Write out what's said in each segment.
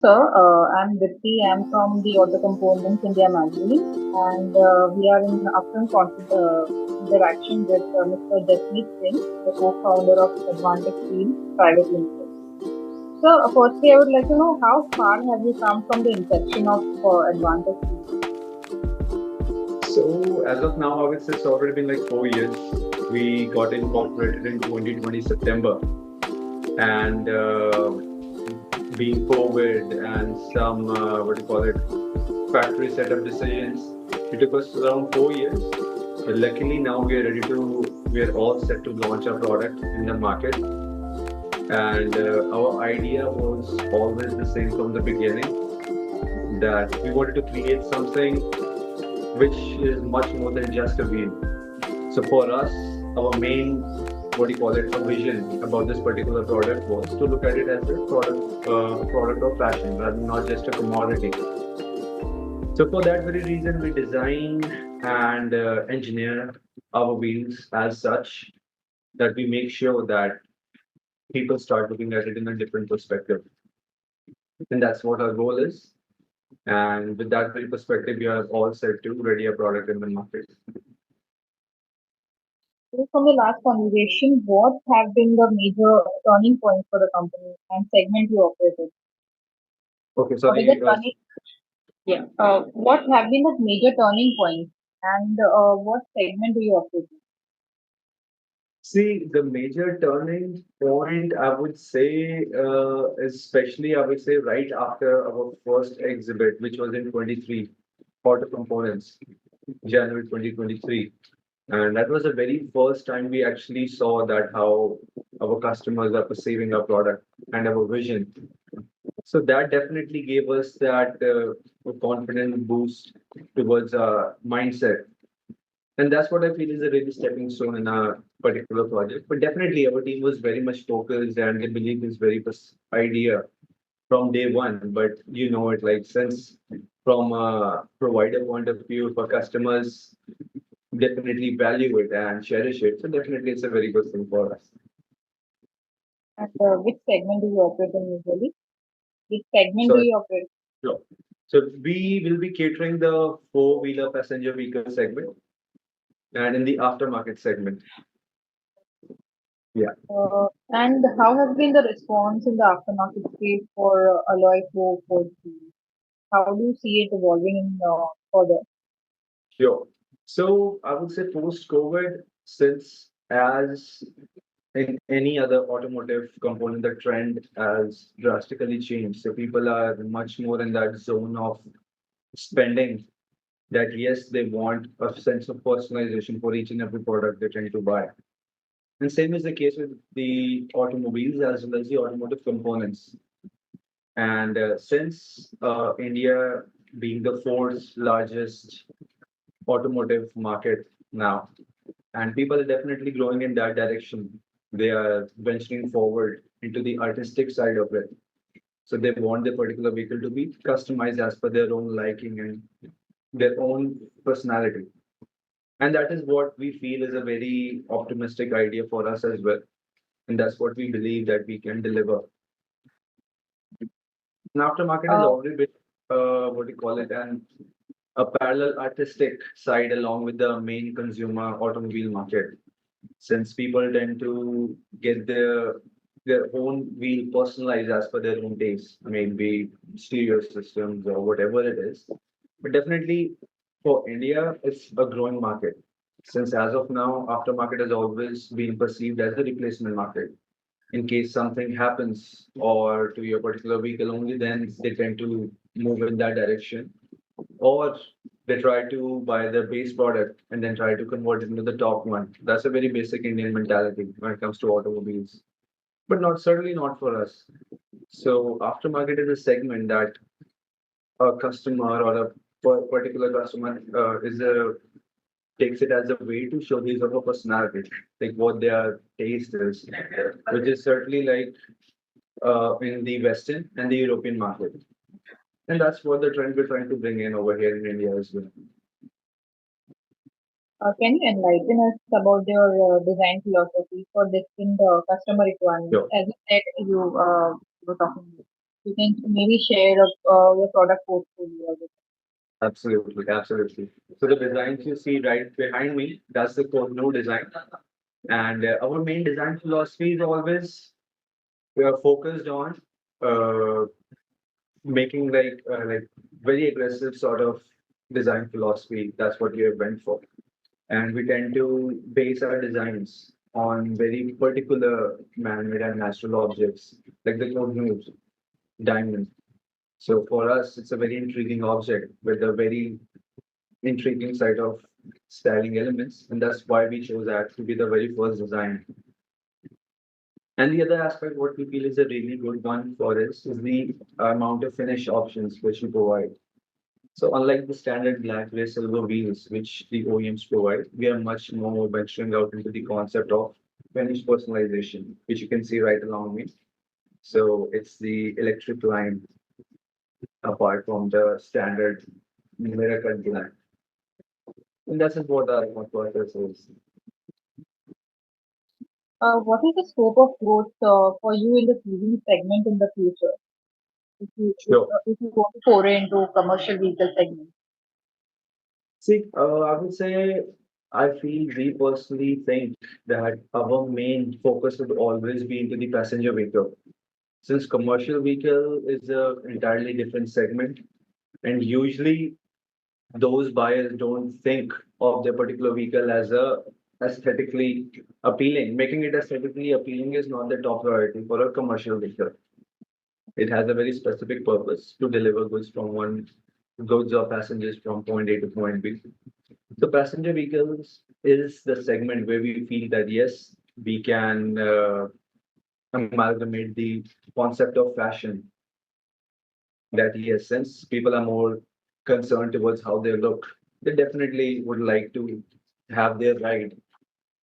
I'm Dipti. I'm from the Auto Components India magazine, and we are in upfront interaction with Mr. Jasneet Singh, the co-founder of Advantec Wheels Private Limited. So, firstly, I would like to know how far have you come from the inception of Advantec Wheels? So as of now, I would say it's already been like 4 years. We got incorporated in 2020 September, and being COVID and some what do you call it, factory setup decisions, it took us around 4 years. But luckily now we are ready to, we are all set to launch our product in the market. And our idea was always the same from the beginning, that we wanted to create something which is much more than just a wheel. So for us, our main, what do you call it, a vision about this particular product was to look at it as a product of fashion, rather than not just a commodity. So for that very reason, we design and engineer our wheels as such that we make sure that people start looking at it in a different perspective, and that's what our goal is. And with that very perspective, we are all set to ready a product in the market. So, from the last conversation, what have been the major turning points for the company and segment you operate in? Okay, What is the sorry. turning? Yeah. What have been the major turning points and what segment do you operate in? See, the major turning point, I would say, especially I would say right after our first exhibit, which was in 23, Auto Components, January 2023. And that was the very first time we actually saw that how our customers are perceiving our product and our vision. So that definitely gave us that confident boost towards our mindset, and that's what I feel is a really stepping stone in our particular project. But definitely, our team was very much focused and they believed this very idea from day one. But you know it, like since from a provider point of view, for customers definitely value it and cherish it. So definitely, it's a very good thing for us. And which segment do you operate in usually? Which segment do So, you operate? sure. So we will be catering the four-wheeler passenger vehicle segment and in the aftermarket segment. Yeah. And how has been the response in the aftermarket space for alloy for How do you see it evolving in further? Sure. So I would say post-COVID, since as in any other automotive component, the trend has drastically changed. So people are much more in that zone of spending that yes, they want a sense of personalization for each and every product they tend to buy. And same is the case with the automobiles as well as the automotive components. And since India being the fourth largest automotive market now, and people are definitely growing in that direction. They are venturing forward into the artistic side of it. So they want their particular vehicle to be customized as per their own liking and their own personality. And that is what we feel is a very optimistic idea for us as well. And that's what we believe that we can deliver. And aftermarket has Uh, already been, what do you call it, and a parallel artistic side along with the main consumer automobile market, since people tend to get their own wheel personalized as per their own taste. I mean, be stereo systems or whatever it is. But definitely for India, it's a growing market. Since as of now, aftermarket has always been perceived as the replacement market. In case something happens or to your particular vehicle only, then they tend to move in that direction. Or they try to buy the base product and then try to convert it into the top one. That's a very basic Indian mentality when it comes to automobiles, but not certainly not for us. So aftermarket is a segment that a customer or a particular customer is a takes it as a way to showcase of a personality, like what their taste is, which is certainly like in the Western and the European market. And that's what the trend we're trying to bring in over here in India as well. can you enlighten us about your design philosophy for distinct customer requirements? Sure. As you said, you were talking. You can maybe share your product portfolio with. Absolutely, absolutely. So the designs you see right behind me, that's the core new design. And our main design philosophy is always we are focused on uh, making like very aggressive sort of design philosophy. That's what we have went for. And we tend to base our designs on very particular man-made and natural objects, like the code news, diamond. So for us, it's a very intriguing object with a very intriguing side of styling elements, and that's why we chose that to be the very first design. And the other aspect, what we feel is a really good one for us, is the amount of finish options which we provide. So unlike the standard black, gray, silver wheels which the OEMs provide, we are much more venturing out into the concept of finish personalization, which you can see right along me. So it's the electric line apart from the standard mirror cut black. And that's what our thought process is. What is the scope of growth for you in the CV segment in the future? Sure. If you go to foray into commercial vehicle segment. See, I would say I feel we personally think that our main focus would always be into the passenger vehicle. Since commercial vehicle is a entirely different segment, and usually those buyers don't think of their particular vehicle as a aesthetically appealing. Making it aesthetically appealing is not the top priority for a commercial vehicle. It has a very specific purpose to deliver goods or passengers from point A to point B. So passenger vehicles is the segment where we feel that yes, we can amalgamate the concept of fashion. That yes, since people are more concerned towards how they look, they definitely would like to have their ride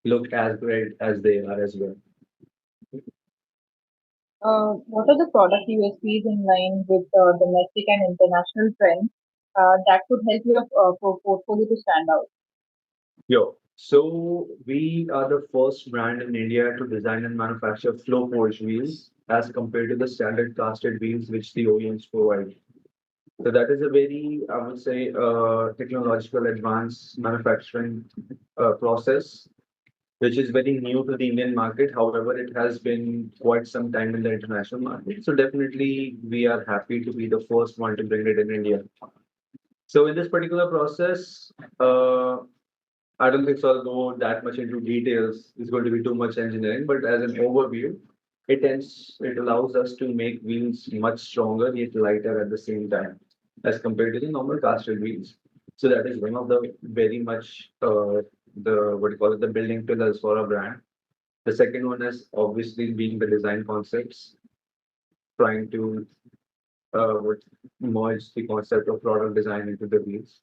look as great as they are as well. What are the product USPs in line with domestic and international trends that could help your portfolio to stand out? Yo, so we are the first brand in India to design and manufacture flow forged wheels as compared to the standard casted wheels which the OEMs provide. So that is a very, I would say, technological advanced manufacturing process, which is very new to the Indian market. However, it has been quite some time in the international market. So definitely, we are happy to be the first one to bring it in India. So in this particular process, I don't think so. I'll go that much into details. It's going to be too much engineering, but as an overview, it allows us to make wheels much stronger yet lighter at the same time as compared to the normal casted wheels. So that is one of the very much the what do you call it, the building pillars for a brand. The second one is obviously being the design concepts, trying to what merge the concept of product design into the wheels.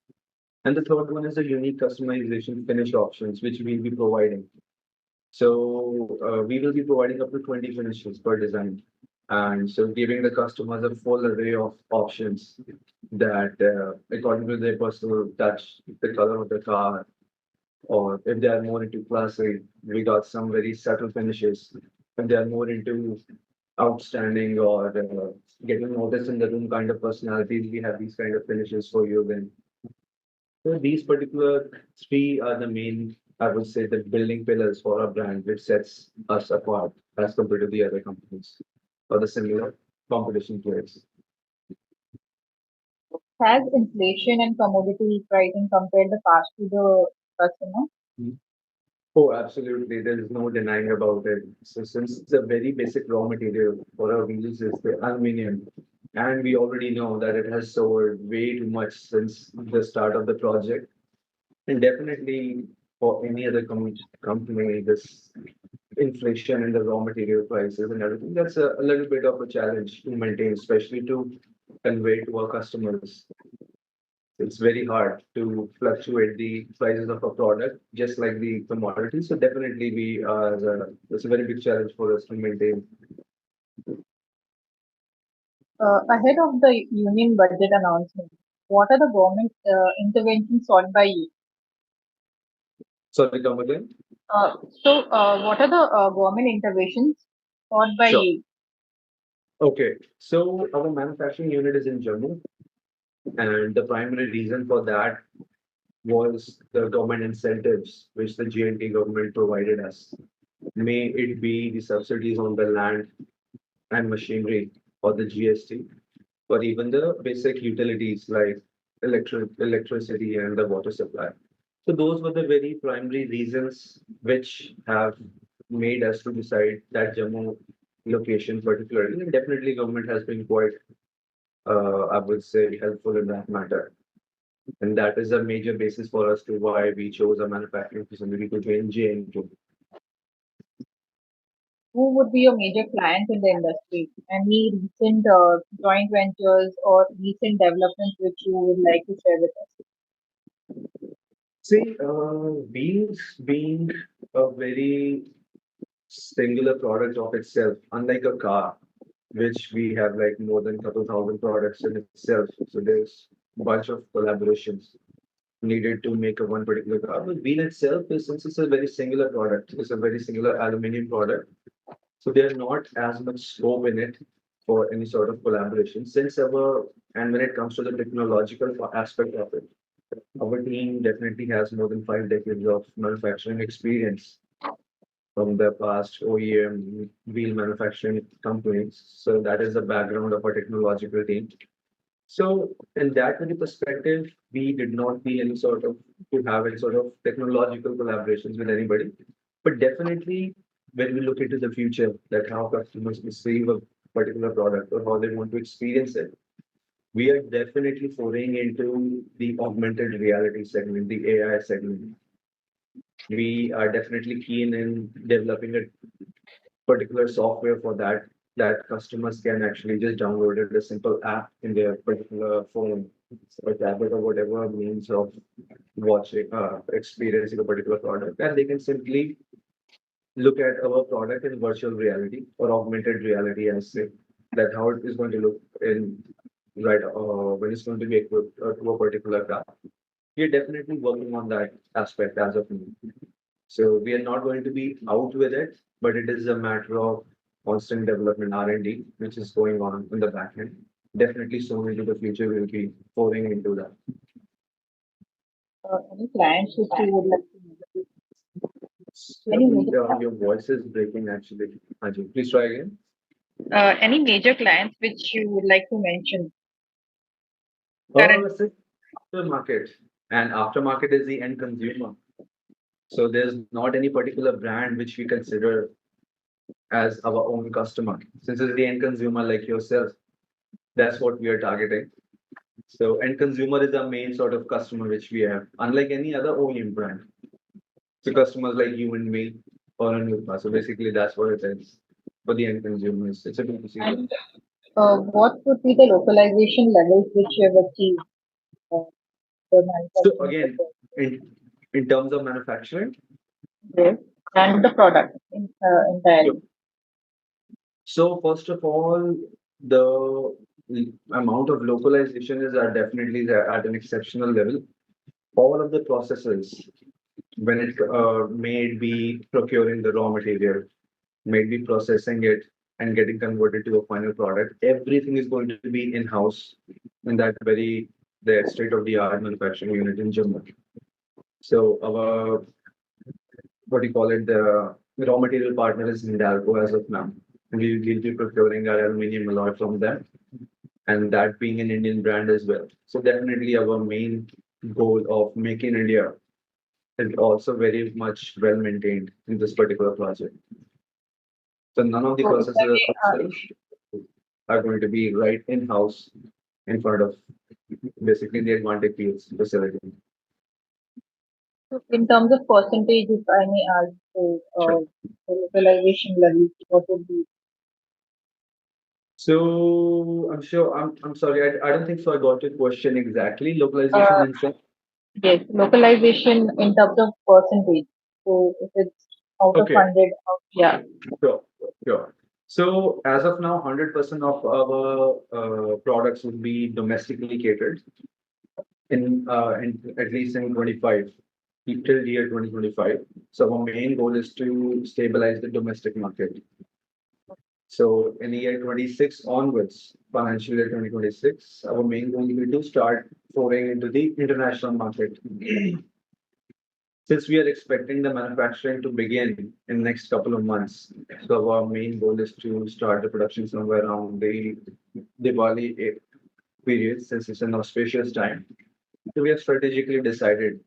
And the third one is the unique customization finish options, which we'll be providing. So we will be providing up to 20 finishes per design. And so giving the customers a full array of options that according to their personal touch, the color of the car, or if they are more into classic, we got some very subtle finishes. If they are more into outstanding or getting noticed in the room kind of personalities, we have these kind of finishes for you then. So these particular three are the main, I would say, the building pillars for our brand, which sets us apart as compared to the other companies or the similar competition players. Has inflation and commodity pricing compared the past to the customer? Oh, absolutely. There is no denying about it. So since it's a very basic raw material for our wheels is the aluminum, and we already know that it has soared way too much since the start of the project. And definitely for any other company, this inflation in the raw material prices and everything, that's a little bit of a challenge to maintain, especially to convey to our customers. It's very hard to fluctuate the prices of a product, just like the commodity. So definitely it's a very big challenge for us to maintain. Ahead of the union budget announcement, what are the government interventions sought by you? Sorry, come again? What are the government interventions sought by Sure. you? Okay, so our manufacturing unit is in Jammu, and the primary reason for that was the government incentives which the J&K government provided us. May it be the subsidies on the land and machinery or the GST, or even the basic utilities like electricity and the water supply. So those were the very primary reasons which have made us to decide that Jammu location particularly. And definitely government has been quite, I would say, helpful in that matter. And that is a major basis for us to why we chose a manufacturing facility to be in JNK. Who would be your major clients in the industry? Any recent joint ventures or recent developments which you would like to share with us? See, wheels being a very singular product of itself, unlike a car, which we have like more than a couple thousand products in itself. So there's a bunch of collaborations needed to make a one particular car. But wheel itself is, since it's a very singular product, it's a very singular aluminum product. So there's not as much scope in it for any sort of collaboration. And when it comes to the technological aspect of it, our team definitely has more than 5 decades of manufacturing experience from the past OEM wheel manufacturing companies. So that is the background of our technological team. So in that very perspective, we did not need any sort of to have any sort of technological collaborations with anybody. But definitely when we look into the future, that how customers perceive a particular product or how they want to experience it, we are definitely foraying into the augmented reality segment, the AI segment. We are definitely keen in developing a particular software for that customers can actually just download it, a simple app in their particular phone or tablet or whatever means of watching, experiencing a particular product, and they can simply look at our product in virtual reality or augmented reality, I say, that how it is going to look in right when it's going to be equipped to a particular car. We are definitely working on that aspect as of now. So we are not going to be out with it, but it is a matter of constant development R&D, which is going on in the back end. Definitely soon into the future, we'll be pouring into that. Any clients which you would like to mention? So, Any major, your voice is breaking actually. Ajay, please try again. any major clients which you would like to mention? Current. So aftermarket, and aftermarket is the end consumer. So there's not any particular brand which we consider as our own customer. Since it's the end consumer like yourself, that's what we are targeting. So end consumer is the main sort of customer which we have, unlike any other OEM brand. So customers like you and me or a new car. So basically that's what it is for the end consumers. It's a B2C brand. And what would be the localization levels which you have achieved uh, the So manufacturing again, process? in terms of manufacturing, Yes. And the product so entirely. so first of all, the amount of localization is definitely there at an exceptional level. All of the processes, when it may it be procuring the raw material, may it be processing it and getting converted to a final product, everything is going to be in-house in that very the state-of-the-art manufacturing unit in Jammu. So our what do you call it, the raw material partner is Hindalco as of now. We'll be procuring our aluminum alloy from them, and that being an Indian brand as well. So definitely our main goal of Make in India is also very much well maintained in this particular project. So none of the So if I processes may, are going to be right in-house in front of basically the Advantec Wheels facility. so in terms of percentage, if I may ask, so Sure. the localization levels, what would be? So I'm sure I'm sorry, I don't think so I got your question exactly. Localization Uh, and so yes, localization in terms of percentage. So if it's out of okay, 100, yeah. sure, sure. So as of now, 100% of our products would be domestically catered in at least in 25 till year 2025. So our main goal is to stabilize the domestic market. So in the year 26 onwards, financial year 2026, our main goal will be to start foraying into the international market. Since we are expecting the manufacturing to begin in next couple of months, so our main goal is to start the production somewhere around the Diwali period, since it's an auspicious time. So we have strategically decided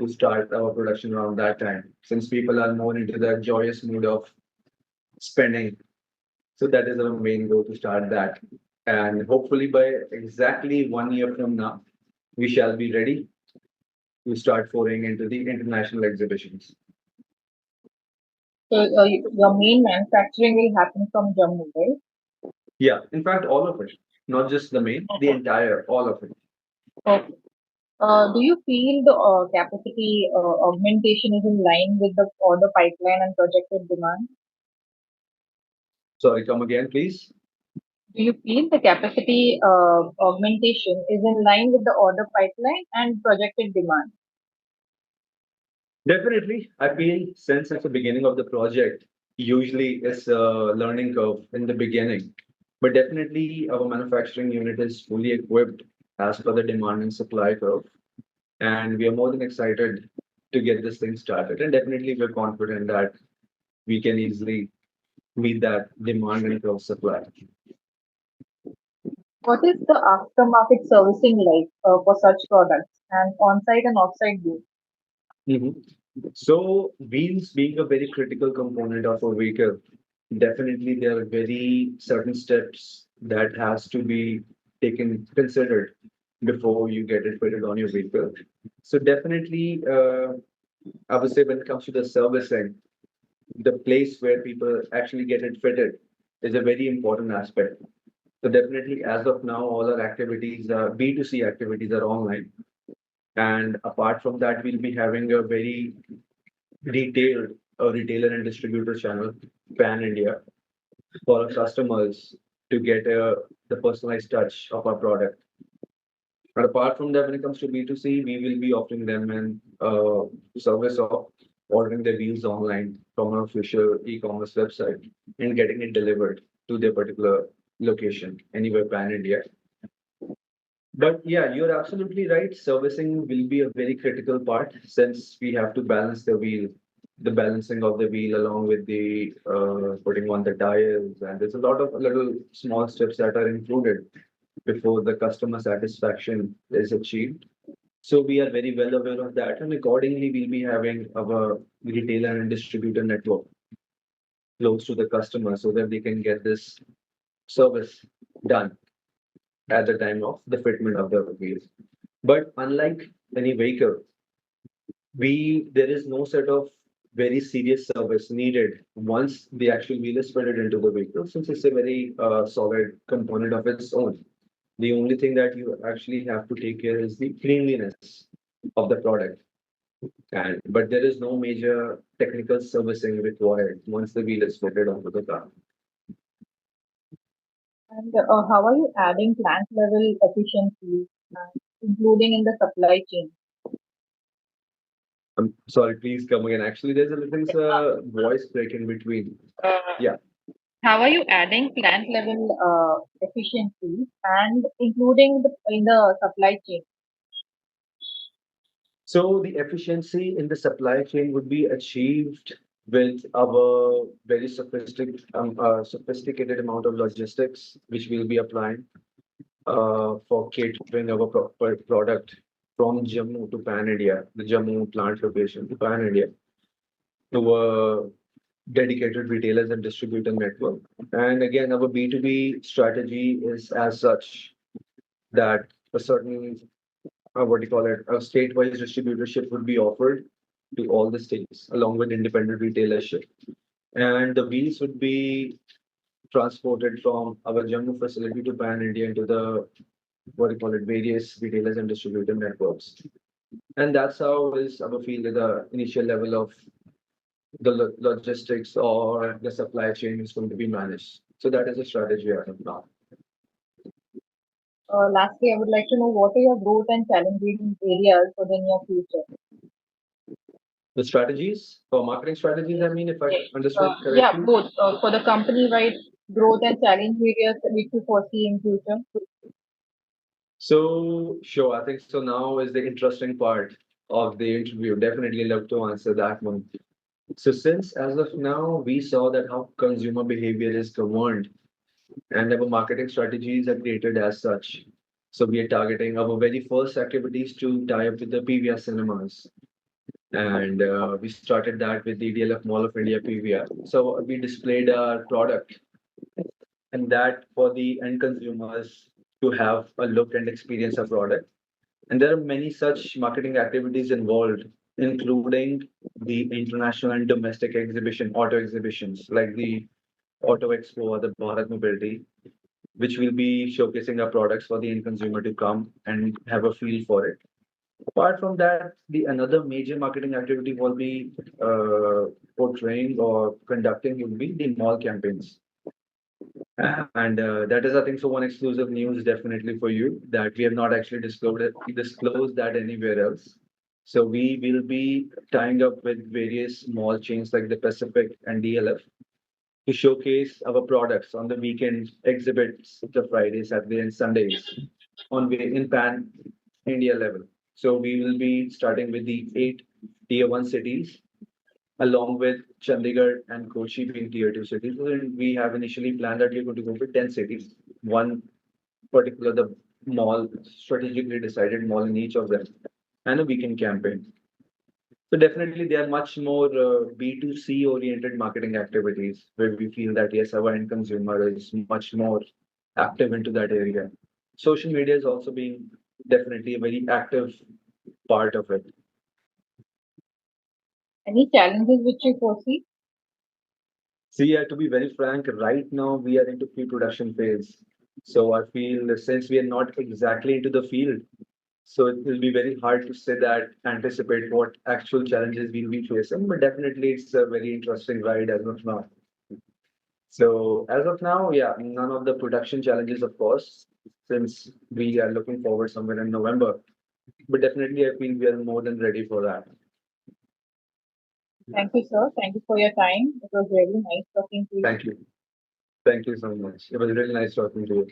to start our production around that time, since people are more into the joyous mood of spending. So that is our main goal to start that. And hopefully by exactly 1 year from now, we shall be ready to start foraying into the international exhibitions. So your main manufacturing will happen from Jammu, right? Yeah, in fact, all of it, not just the main, the entire, all of it. Okay. Do you feel the capacity augmentation is in line with the order pipeline and projected demand? Sorry, come again, please. Do you feel the capacity augmentation is in line with the order pipeline and projected demand? Definitely, I feel since it's the beginning of the project, usually it's a learning curve in the beginning. But definitely, our manufacturing unit is fully equipped as per the demand and supply curve. And we are more than excited to get this thing started. And definitely, we're confident that we can easily meet that demand and curve supply. What is the aftermarket servicing like for such products and on-site and off-site both? Mhm. So wheels being a very critical component of a vehicle, definitely there are very certain steps that has to be taken considered before you get it fitted on your vehicle. So definitely, I would say when it comes to the servicing, the place where people actually get it fitted is a very important aspect. So definitely, as of now, all our activities, B2C activities are online. And apart from that, we'll be having a very detailed retailer and distributor channel pan India for our customers to get the personalized touch of our product. But apart from that, when it comes to B2C, we will be offering them an service of ordering their wheels online from our official e-commerce website and getting it delivered to their particular location anywhere pan India. But yeah, you're absolutely right. Servicing will be a very critical part since we have to balance the wheel, the balancing of the wheel along with the putting on the tires, and there's a lot of little small steps that are included before the customer satisfaction is achieved. So we are very well aware of that, and accordingly, we'll be having our retailer and distributor network close to the customer so that they can get this service done at the time of the fitment of the wheels. But unlike any vehicle, we there is no sort of very serious service needed once the actual wheel is fitted into the vehicle, since it's a very solid component of its own. The only thing that you actually have to take care is the cleanliness of the product. And but there is no major technical servicing required once the wheel is fitted onto the car. And how are you adding plant level efficiency, including in the supply chain? I'm sorry, please come again. Actually, there's a little voice break in between. Yeah. How are you adding plant level efficiency and including in the supply chain? So the efficiency in the supply chain would be achieved with our very sophisticated amount of logistics, which we'll be applying for catering our proper product from Jammu to Pan India, the Jammu plant location to Pan India, to a dedicated retailers and distributor network. And again, our B2B strategy is as such that a certain what do you call it, a state-wise distributorship would be offered to all the states along with independent retailership. And the wheels would be transported from our Jammu facility to Pan India into the what do you call it, various retailers and distributor networks. And that's how is our field at the initial level of the logistics or the supply chain is going to be managed. So that is a strategy I have now. Lastly, I would like to know what are your growth and challenging areas for the near future? The strategies for marketing strategies, I mean, if I understood Yeah, correctly. both for the company, right? growth and challenge areas which you foresee in future? So, sure, I think so. Now is the interesting part of the interview. Definitely love to answer that one. So, since as of now, we saw that how consumer behavior is governed and our marketing strategies are created as such. So, we are targeting our very first activities to tie up with the PVR cinemas. And we started that with the DLF Mall of India PVR. So, we displayed our product and that for the end consumers to have a look and experience a product. And there are many such marketing activities involved, including the international and domestic auto exhibitions like the Auto Expo or the Bharat Mobility, which will be showcasing our products for the end consumer to come and have a feel for it. Apart from that, the another major marketing activity will be portraying or conducting will be the mall campaigns. And that is, I think, so one exclusive news definitely for you that we have not actually disclosed that anywhere else. So we will be tying up with various mall chains like the Pacific and DLF to showcase our products on the weekend exhibits, the Fridays, Saturday, and Sundays in pan India level. So we will be starting with the 8 tier 1 cities along with Chandigarh and Kochi being tier 2 cities. And we have initially planned that we're going to go with 10 cities, one particular the mall, strategically decided mall in each of them, and a weekend campaign. So definitely they are much more B2C oriented marketing activities where we feel that yes, our end consumer is much more active into that area. Social media is also being definitely a very active part of it. Any challenges which you foresee? See, yeah, to be very frank, right now we are into pre-production phase. So I feel since we are not exactly into the field, so it will be very hard to say that anticipate what actual challenges we'll be facing. But definitely it's a very interesting ride as of now. So as of now, yeah, none of the production challenges, of course, since we are looking forward somewhere in November. But definitely I feel we are more than ready for that. Thank you, sir. Thank you for your time. It was really nice talking to you. Thank you. Thank you so much. It was really nice talking to you.